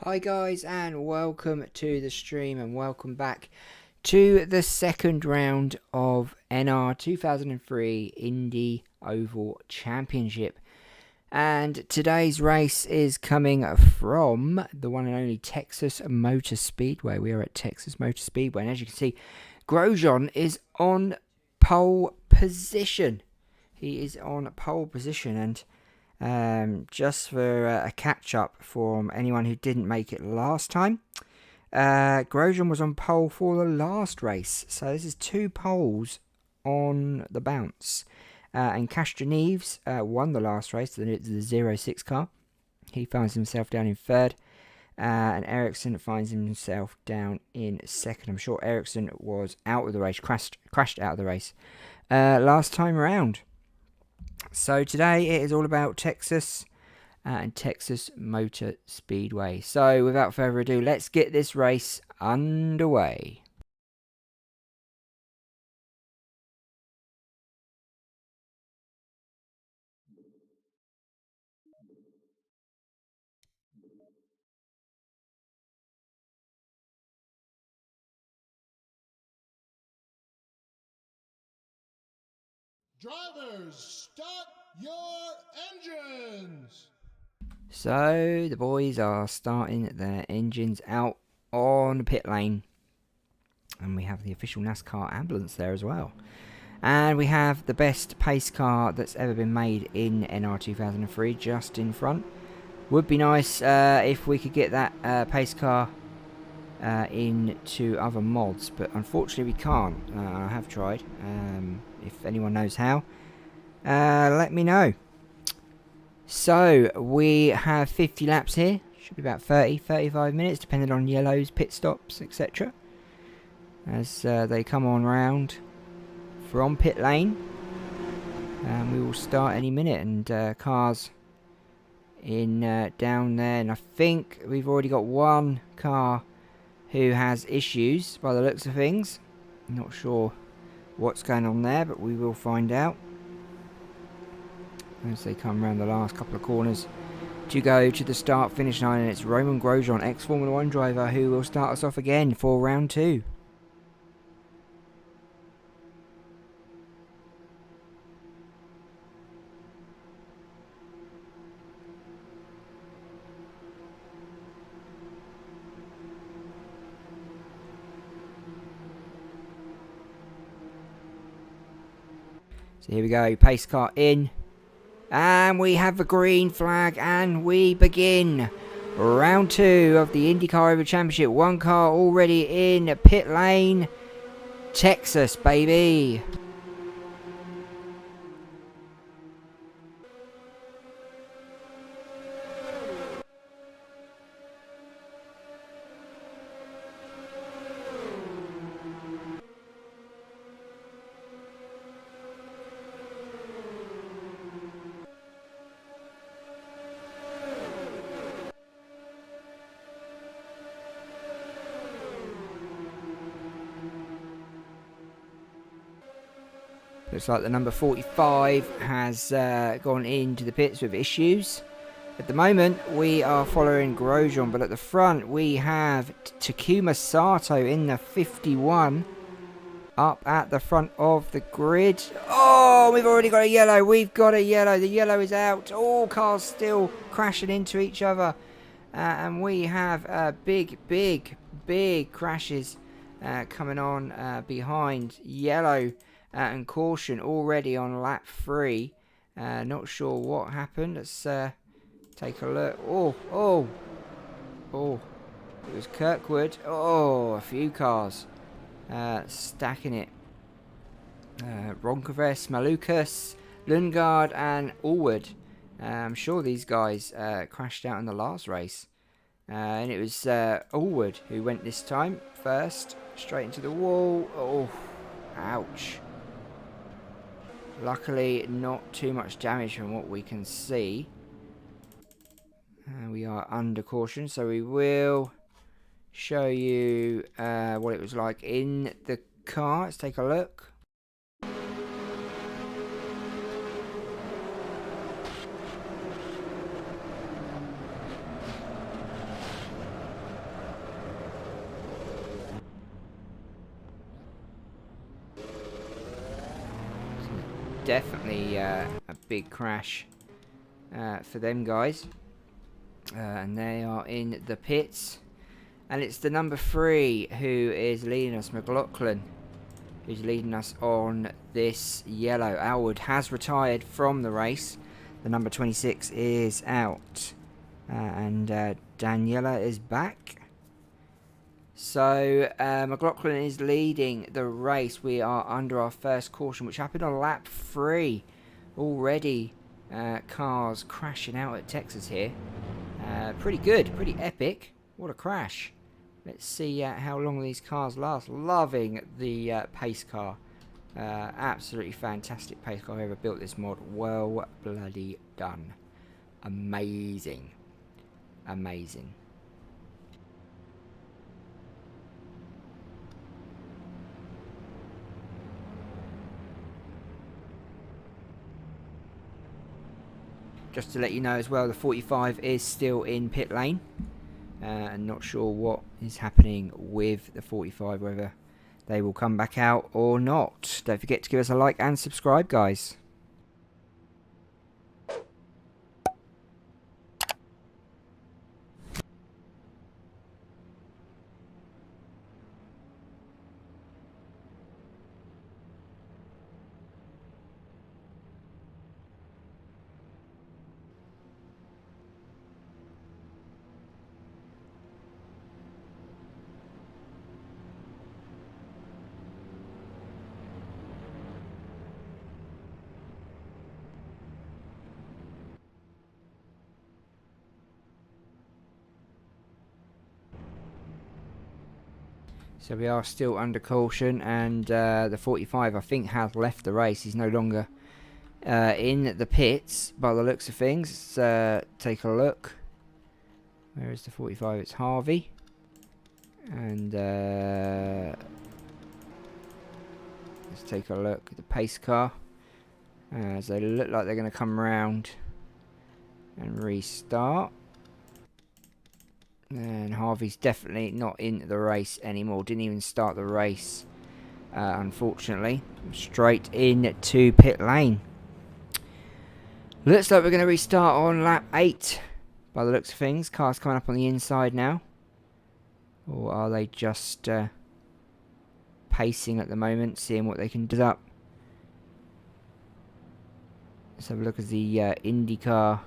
Hi guys, and welcome to the stream, and welcome back to the second round of NR2003 Indy Oval Championship. And today's race is coming from the one and only Texas Motor Speedway. We are at Texas Motor Speedway, and as you can see, Grosjean is on pole position. He is on pole position, and just for a catch-up from anyone who didn't make it last time, Grosjean was on pole for the last race. So this is 2 poles on the bounce. And Castroneves won the last race, the 06 car. He finds himself down in 3rd. And Ericsson finds himself down in 2nd. I'm sure Ericsson was out of the race, crashed out of the race last time around. So today it is all about Texas and Texas Motor Speedway. So without further ado, let's get this race underway. Drivers, start your engines! So the boys are starting their engines out on the pit lane. And we have the official Nascar ambulance there as well. And we have the best pace car that's ever been made in NR2003 just in front. Would be nice if we could get that pace car into other mods, but unfortunately we can't. I have tried. If anyone knows how, let me know. So we have 50 laps here. Should be about 35 minutes, depending on yellows, pit stops, etc. As they come on round from pit lane. We will start any minute, and cars in down there. And I think we've already got one car who has issues by the looks of things. Not sure what's going on there, but we will find out as they come around the last couple of corners to go to the start finish line. And it's Romain Grosjean, ex-Formula 1 driver, who will start us off again for round 2. So here we go, pace car in, and we have the green flag, and we begin round 2 of the IndyCar Oval Championship. One car already in pit lane. Texas, baby. Looks like the number 45 has gone into the pits with issues. At the moment, we are following Grosjean, but at the front, we have Takuma Sato in the 51 up at the front of the grid. Oh, we've already got a yellow. We've got a yellow. The yellow is out. All cars still crashing into each other. And we have big crashes coming on behind yellow. And caution already on lap 3. Not sure what happened. Let's take a look. Oh. It was Kirkwood. Oh, a few cars stacking it. Roncoves, Malukas, Lundgaard, and Allwood. I'm sure these guys crashed out in the last race. And it was Allwood who went this time first. Straight into the wall. Oh, ouch. Luckily, not too much damage from what we can see. We are under caution, so we will show you what it was like in the car. Let's take a look. definitely a big crash for them guys. And they are in the pits. And it's the number 3 who is leading us, McLaughlin, who's leading us on this yellow. Alwood has retired from the race. The number 26 is out. And Daniela is back. So McLaughlin is leading the race. We are under our first caution, which happened on lap 3. Already cars crashing out at Texas here. Pretty good, pretty epic. What a crash. Let's see how long these cars last. Loving the pace car. Absolutely fantastic pace car. Whoever built this mod, well bloody done. Amazing. Amazing. Just to let you know as well, the 45 is still in pit lane. And not sure what is happening with the 45, whether they will come back out or not. Don't forget to give us a like and subscribe, guys. So we are still under caution, and the 45 I think has left the race. He's no longer in the pits by the looks of things. Let's take a look. Where is the 45? It's Harvey. And let's take a look at the pace car. As they look like they're going to come around and restart. And Harvey's definitely not in the race anymore. Didn't even start the race, unfortunately. Straight into pit lane. Looks like we're going to restart on lap 8 by the looks of things. Cars coming up on the inside now. Or are they just pacing at the moment, seeing what they can do up? Let's have a look at the IndyCar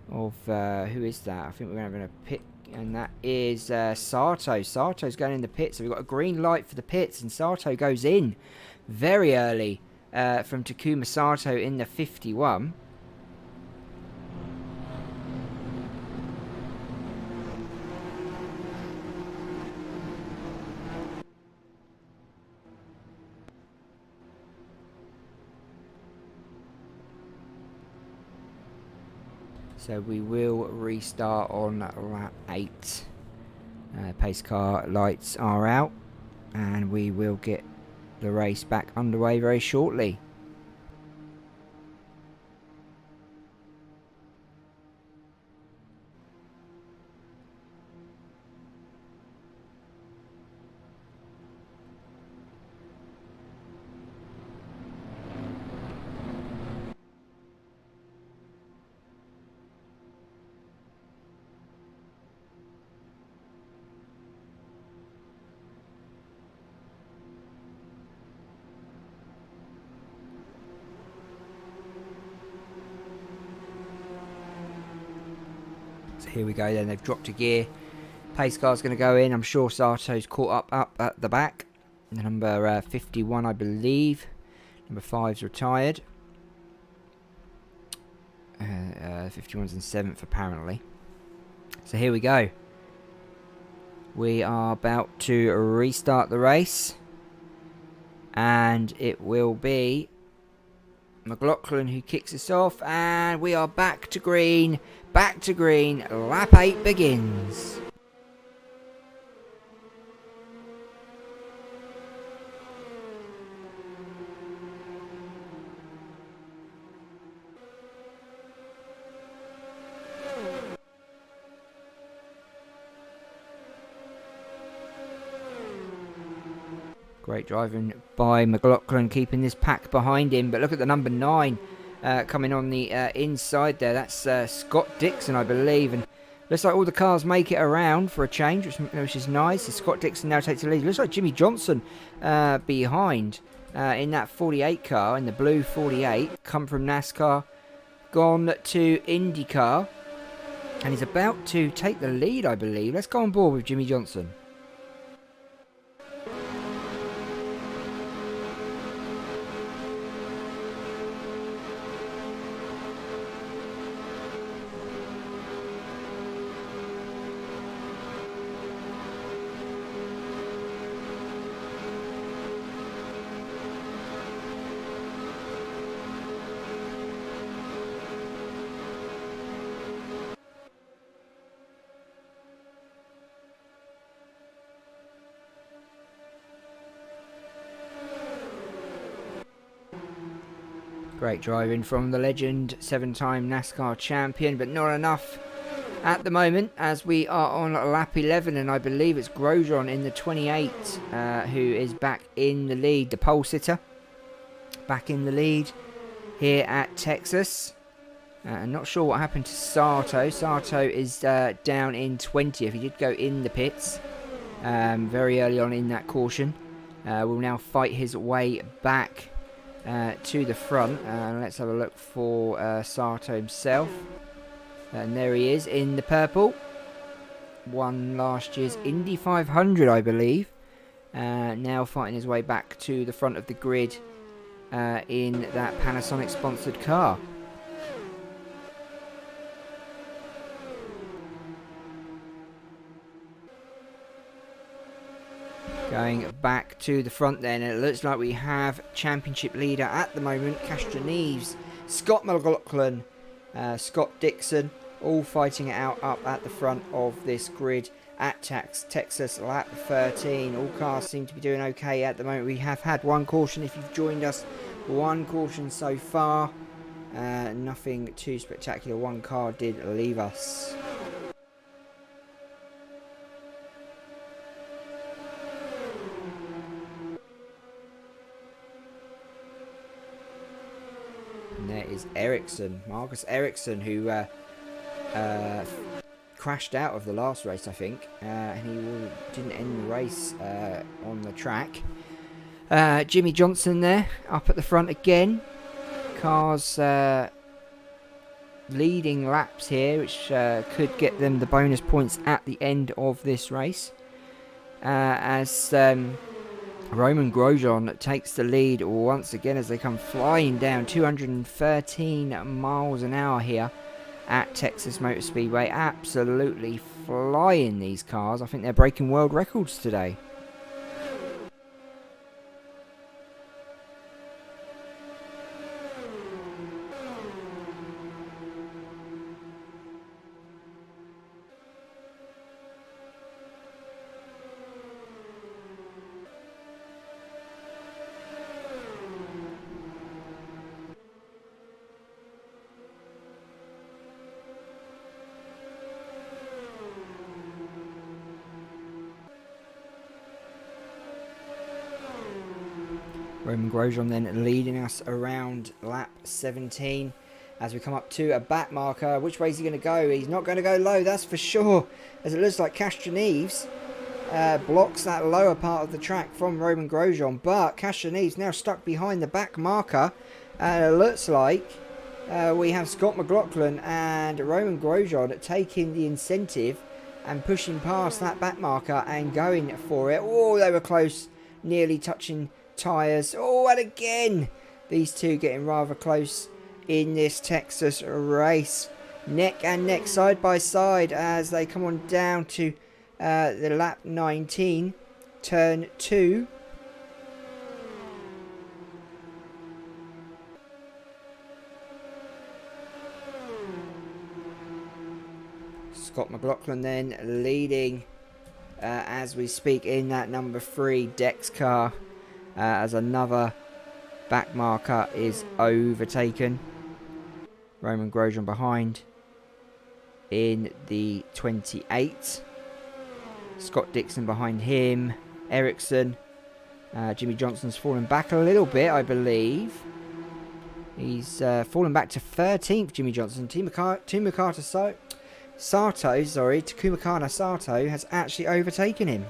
of who is that? I think we're having a pit, and that is Sato. Sato's going in the pits, so we've got a green light for the pits, and Sato goes in very early from Takuma Sato in the 51. So we will restart on lap 8. Pace car lights are out, and we will get the race back underway very shortly. So here we go then, they've dropped a gear. Pace car's going to go in. I'm sure Sato's caught up at the back. Number 51, I believe. Number 5's retired. 51's in 7th apparently. So here we go. We are about to restart the race. And it will be McLaughlin who kicks us off. And we are back to green. Back to green. Lap 8 begins. Great driving by McLaughlin, keeping this pack behind him. But look at the number 9 coming on the inside there. That's Scott Dixon, I believe. And looks like all the cars make it around for a change, which is nice. So Scott Dixon now takes the lead. Looks like Jimmy Johnson behind in that 48 car, in the blue 48. Come from NASCAR, gone to IndyCar. And he's about to take the lead, I believe. Let's go on board with Jimmy Johnson. Great driving from the legend, 7-time NASCAR champion, but not enough at the moment as we are on lap 11, and I believe it's Grosjean in the 28 who is back in the lead, the pole sitter, back in the lead here at Texas. I'm not sure what happened to Sato. Sato is down in 20th. He did go in the pits very early on in that caution. Will now fight his way back to the front. Let's have a look for Sato himself. And there he is in the purple. Won last year's Indy 500, I believe. Now fighting his way back to the front of the grid in that Panasonic sponsored car. Going back to the front then, and it looks like we have championship leader at the moment, Castroneves, Scott McLaughlin, Scott Dixon, all fighting it out up at the front of this grid at Texas lap 13. All cars seem to be doing okay at the moment. We have had one caution if you've joined us, one caution so far, nothing too spectacular. One car did leave us. And there is Ericsson, Marcus Ericsson, who crashed out of the last race, I think, and he didn't end the race on the track. Jimmy Johnson there, up at the front again. Cars leading laps here, which could get them the bonus points at the end of this race. As Roman Grosjean takes the lead once again as they come flying down 213 miles an hour here at Texas Motor Speedway. Absolutely flying, these cars. I think they're breaking world records today. Roman Grosjean then leading us around lap 17 as we come up to a back marker. Which way is he going to go? He's not going to go low, that's for sure, as it looks like Castroneves blocks that lower part of the track from Roman Grosjean, but Castroneves now stuck behind the back marker, and it looks like we have Scott McLaughlin and Roman Grosjean taking the incentive and pushing past that back marker and going for it. Oh, they were close, nearly touching tyres. Oh, and again these two getting rather close in this Texas race, neck and neck, side by side, as they come on down to the lap 19, turn 2. Scott McLaughlin then leading as we speak in that number 3 Dex car, as another back marker is overtaken. Roman Grosjean behind in the 28. Scott Dixon behind him. Ericsson Jimmy Johnson's fallen back a little bit, I believe. He's fallen back to 13th, Jimmy Johnson. Takumakana Sato has actually overtaken him.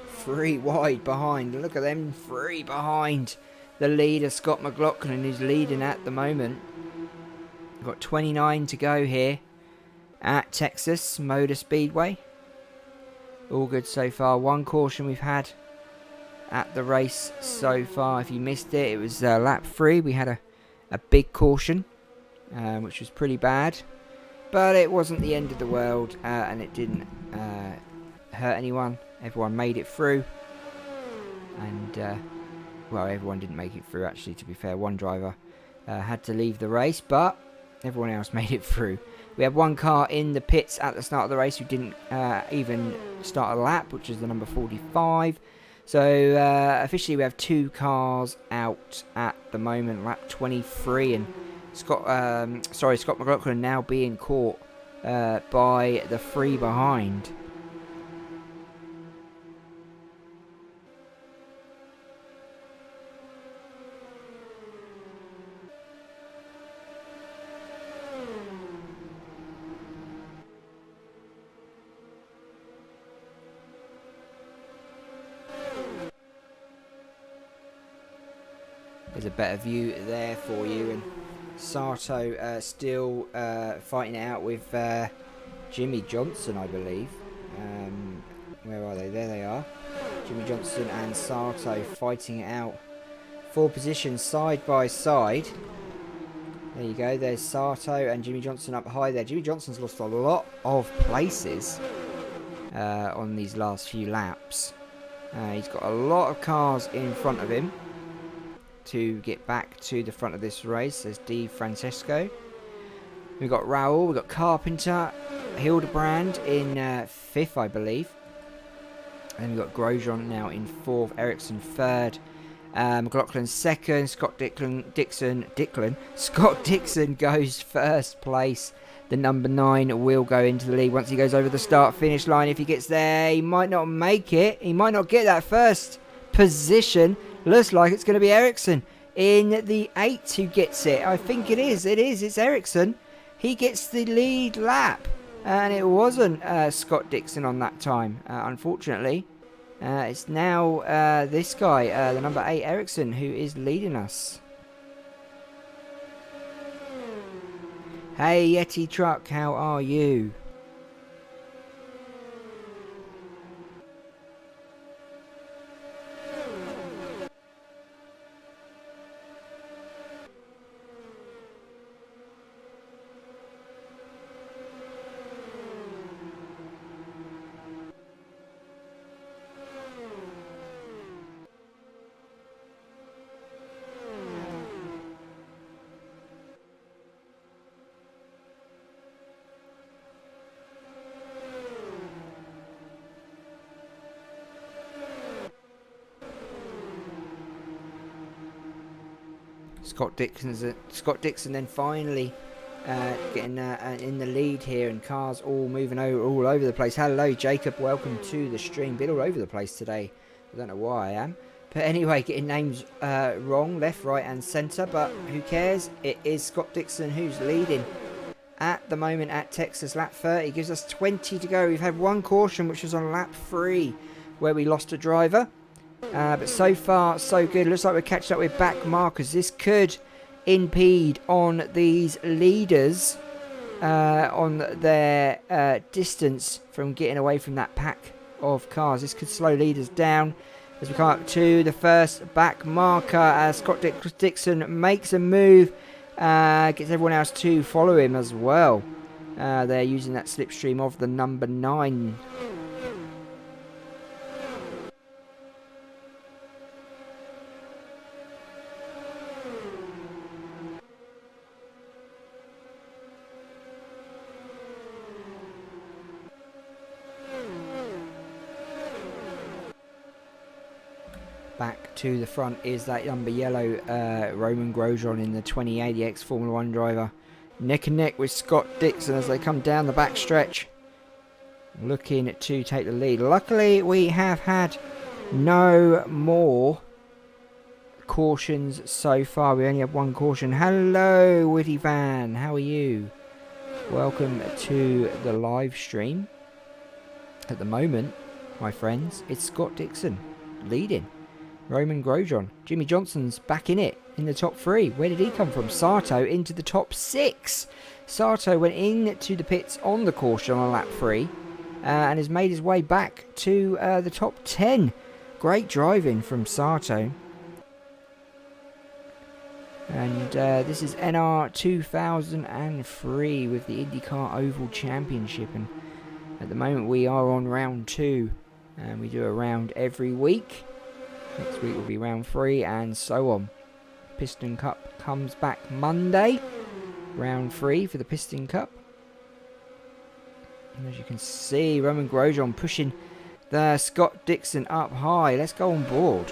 Three wide behind. Look at them, three behind the leader, Scott McLaughlin, who's leading at the moment. We've got 29 to go here at Texas Motor Speedway. All good so far. One caution we've had at the race so far. If you missed it, it was lap 3. We had a big caution, which was pretty bad. But it wasn't the end of the world, and it didn't hurt anyone. Everyone made it through. And, well, everyone didn't make it through, actually, to be fair. One driver had to leave the race, but everyone else made it through. We had one car in the pits at the start of the race who didn't even start a lap, which is the number 45. So officially we have 2 cars out at the moment, lap 23, and Scott McLaughlin now being caught by the 3 behind. There's a better view there for you, and Sato still fighting it out with Jimmy Johnson, I believe. Where are they? There they are. Jimmy Johnson and Sato fighting it out for position side by side. There you go. There's Sato and Jimmy Johnson up high there. Jimmy Johnson's lost a lot of places on these last few laps. He's got a lot of cars in front of him to get back to the front of this race. There's Di Francesco. We've got Raul, we've got Carpenter, Hildebrand in 5th, I believe. And we've got Grosjean now in 4th, Ericsson 3rd, McLaughlin 2nd, Scott Dixon goes 1st place. The number 9 will go into the lead once he goes over the start-finish line. If he gets there, he might not make it. He might not get that first position. Looks like it's going to be Ericsson in the 8th who gets it. I think it is. It's Ericsson. He gets the lead lap. And it wasn't Scott Dixon on that time, unfortunately. It's now this guy, the number 8 Ericsson, who is leading us. Hey Yeti Truck, how are you? Scott Dixon then finally getting in the lead here, and cars all moving all over the place. Hello Jacob, welcome to the stream. Bit all over the place today. I don't know why I am. But anyway, getting names wrong, left, right and centre. But who cares? It is Scott Dixon who's leading at the moment at Texas. Lap 30 gives us 20 to go. We've had one caution, which was on lap 3, where we lost a driver. But so far, so good. Looks like we're catching up with back markers. This could impede on these leaders on their distance from getting away from that pack of cars. This could slow leaders down as we come up to the first back marker. As Scott Dixon makes a move, gets everyone else to follow him as well. They're using that slipstream of the number 9. Back to the front is that number yellow Roman Grosjean in the 2080X Formula 1 driver. neck and neck with Scott Dixon as they come down the back stretch, looking to take the lead. Luckily, we have had no more cautions so far. We only have one caution. Hello, Witty Van. How are you? Welcome to the live stream. At the moment, my friends, it's Scott Dixon leading. Roman Grosjean. Jimmy Johnson's back in it, in the top 3. Where did he come from? Sato into the top 6. Sato went into the pits on the caution on lap 3 and has made his way back to the top 10. Great driving from Sato. And this is NR2003 with the IndyCar Oval Championship. And at the moment we are on round 2. And we do a round every week. Next week will be round 3 and so on. Piston Cup comes back Monday. Round 3 for the Piston Cup. And as you can see, Roman Grosjean pushing the Scott Dixon up high. Let's go on board.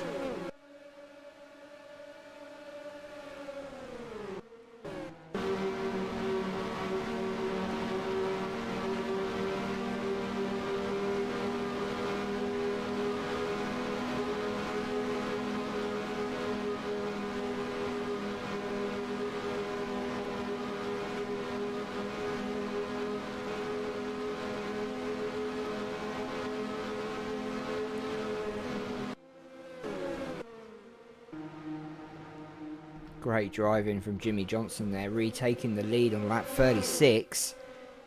Great driving from Jimmy Johnson there, retaking the lead on lap 36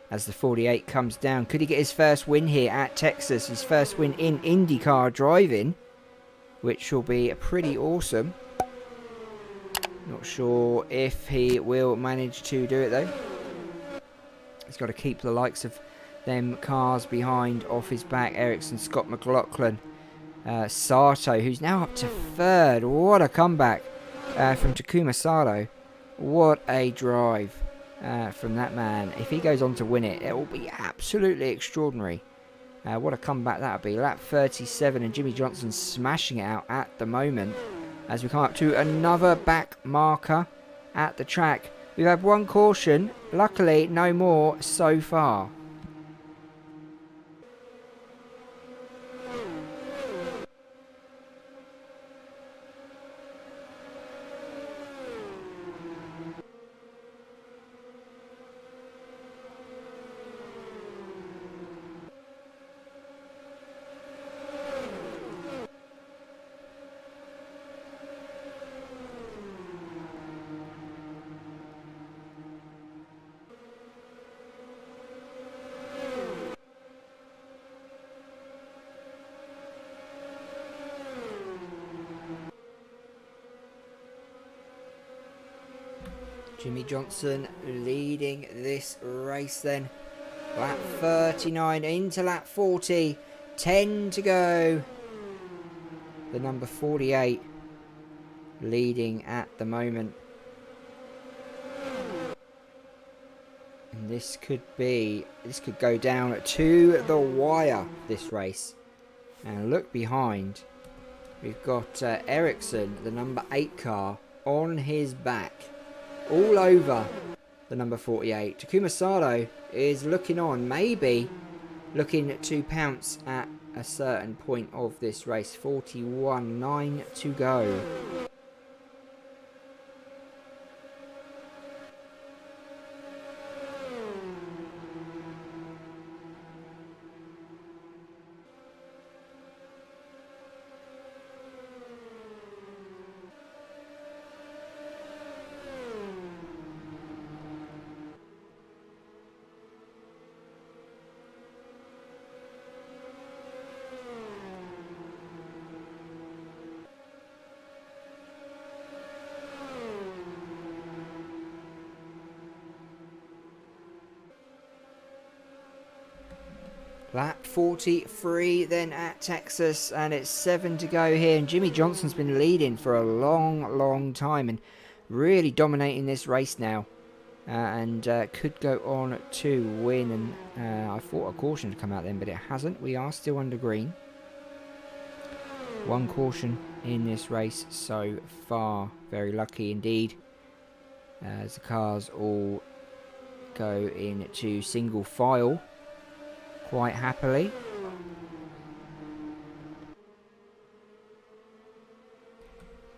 as the 48 comes down. Could he get his first win here at Texas? His first win in IndyCar driving, which will be pretty awesome. Not sure if he will manage to do it though. He's got to keep the likes of them cars behind off his back. Ericsson, Scott McLaughlin, Sato, who's now up to 3rd. What a comeback from Takuma Sato. What a drive from that man. If he goes on to win it, it will be absolutely extraordinary. What a comeback that would be. Lap 37 and Jimmy Johnson smashing it out at the moment as we come up to another back marker at the track. We've had one caution, luckily no more so far. Jimmy Johnson leading this race then. Lap 39 into lap 40. 10 to go. The number 48 leading at the moment. And this could go down to the wire, this race. And look behind. We've got Ericsson, the number 8 car, on his back. All over the number 48. Takuma Sato is looking on, maybe looking to pounce at a certain point of this race. 41.9 to go. Lap 43 then at Texas, and it's 7 to go here. And Jimmy Johnson's been leading for a long time and really dominating this race now. And could go on to win. And I thought a caution had come out then, but it hasn't. We are still under green. One caution in this race so far. Very lucky indeed. As the cars all go into single file quite happily.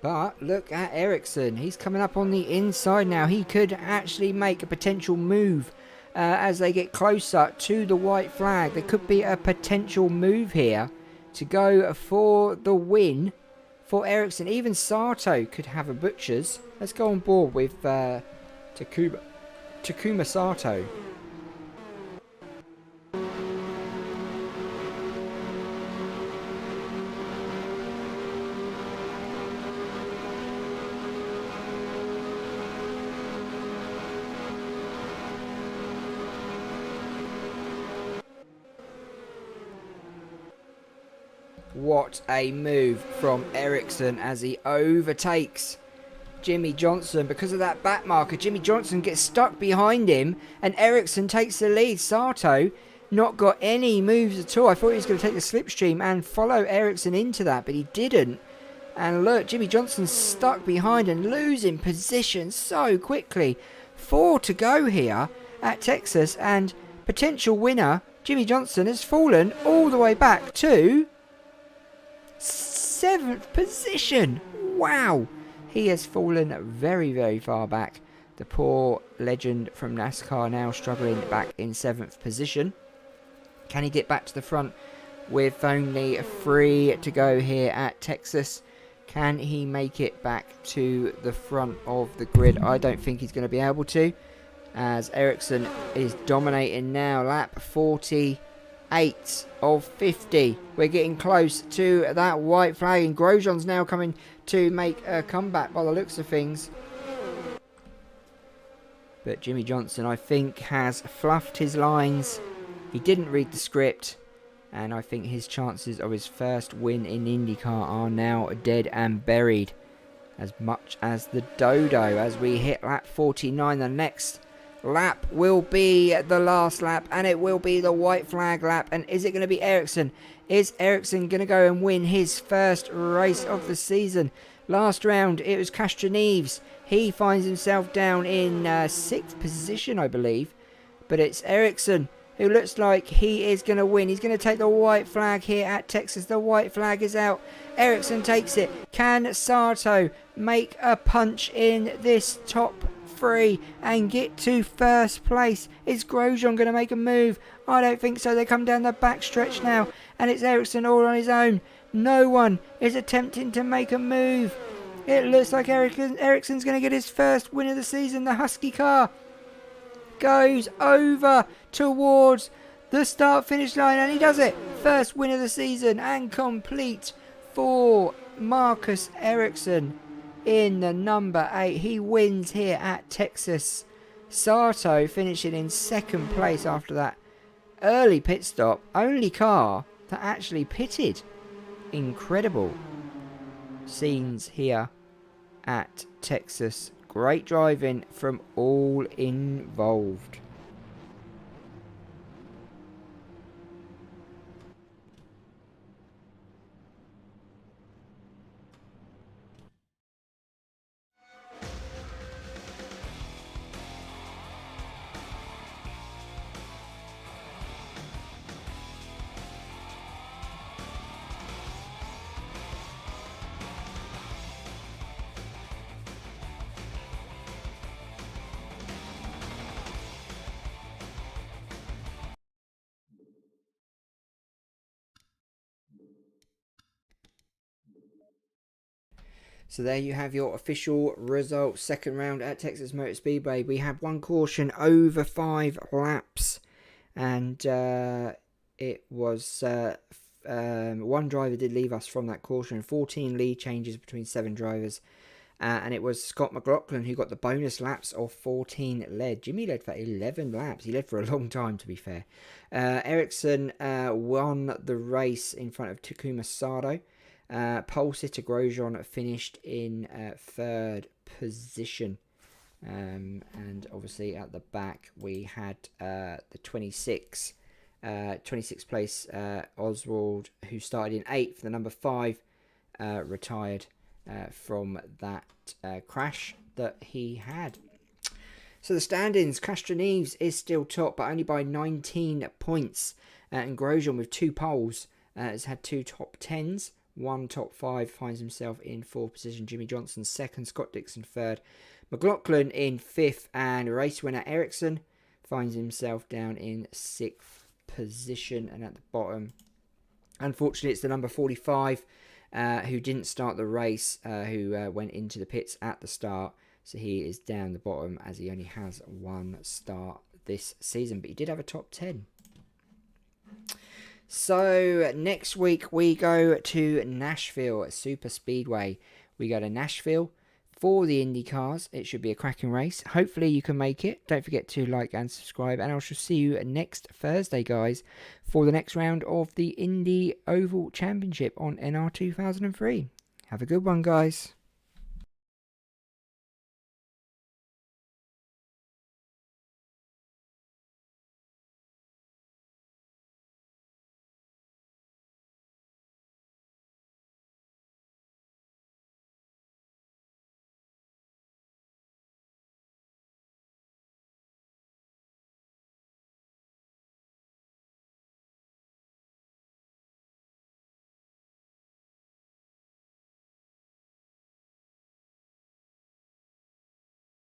But look at Ericsson. He's coming up on the inside now. He could actually make a potential move as they get closer to the white flag. There could be a potential move here to go for the win for Ericsson. Even Sato could have a butcher's. Let's go on board with Takuma Sato. What a move from Ericsson as he overtakes Jimmy Johnson. Because of that back marker, Jimmy Johnson gets stuck behind him and Ericsson takes the lead. Sato not got any moves at all. I thought he was going to take the slipstream and follow Ericsson into that, but he didn't. And look, Jimmy Johnson's stuck behind and losing position so quickly. 4 to go here at Texas, and potential winner Jimmy Johnson has fallen all the way back to 7th position. Wow, he has fallen very, very far back. The poor legend from NASCAR now struggling back in 7th position. Can he get back to the front with only 3 to go here at Texas? Can he make it back to the front of the grid? I don't think he's going to be able to, as Ericsson is dominating now. Lap 48 of 50. We're getting close to that white flag, and Grosjean's now coming to make a comeback by the looks of things. But Jimmy Johnson, I think, has fluffed his lines. He didn't read the script, and I think his chances of his first win in IndyCar are now dead and buried, as much as the dodo. As we hit lap 49, the next lap will be the last lap, and it will be the white flag lap. And is it going to be Ericsson? Is Ericsson going to go and win his first race of the season? Last round it was Castroneves. He finds himself down in 6th position, I believe, but it's Ericsson who looks like he is going to win. He's going to take the white flag here at Texas. The white flag is out. Ericsson takes it. Can Sato make a punch in this top 3 and get to first place? Is Grosjean going to make a move? I don't think so. They come down the back stretch now, and it's Ericsson all on his own. No one is attempting to make a move. It looks like Ericsson's going to get his first win of the season. The Husky car goes over towards the start-finish line, and he does it. First win of the season and complete for Marcus Ericsson in the number 8. He wins here at Texas. Sato finishing in 2nd place after that early pit stop. Only car that actually pitted. Incredible scenes here at Texas. Great driving from all involved. So there you have your official results. 2nd round at Texas Motor Speedway. We had one caution over 5 laps. And it was one driver did leave us from that caution. 14 lead changes between 7 drivers. And it was Scott McLaughlin who got the bonus laps of 14 led. Jimmy led for 11 laps. He led for a long time, to be fair. Ericsson won the race in front of Takuma Sato. Pole sitter Grosjean finished in 3rd position. And obviously at the back we had the 26th place Oswald, who started in 8th. The number 5 retired from that crash that he had. So the standings, Castro Neves is still top, but only by 19 points. And Grosjean with 2 poles has had 2 top 10s. 1 top 5, finds himself in 4th position. Jimmy Johnson 2nd, Scott Dixon 3rd. McLaughlin in 5th, and race winner Ericsson finds himself down in 6th position. And at the bottom, unfortunately, it's the number 45 who didn't start the race, who went into the pits at the start. So he is down the bottom as he only has 1 start this season. But he did have a top 10. So next week we go to Nashville Super Speedway. We go to Nashville for the Indy cars. It should be a cracking race. Hopefully you can make it. Don't forget to like and subscribe. And I shall see you next Thursday, guys, for the next round of the Indy Oval Championship on NR2003. Have a good one, guys.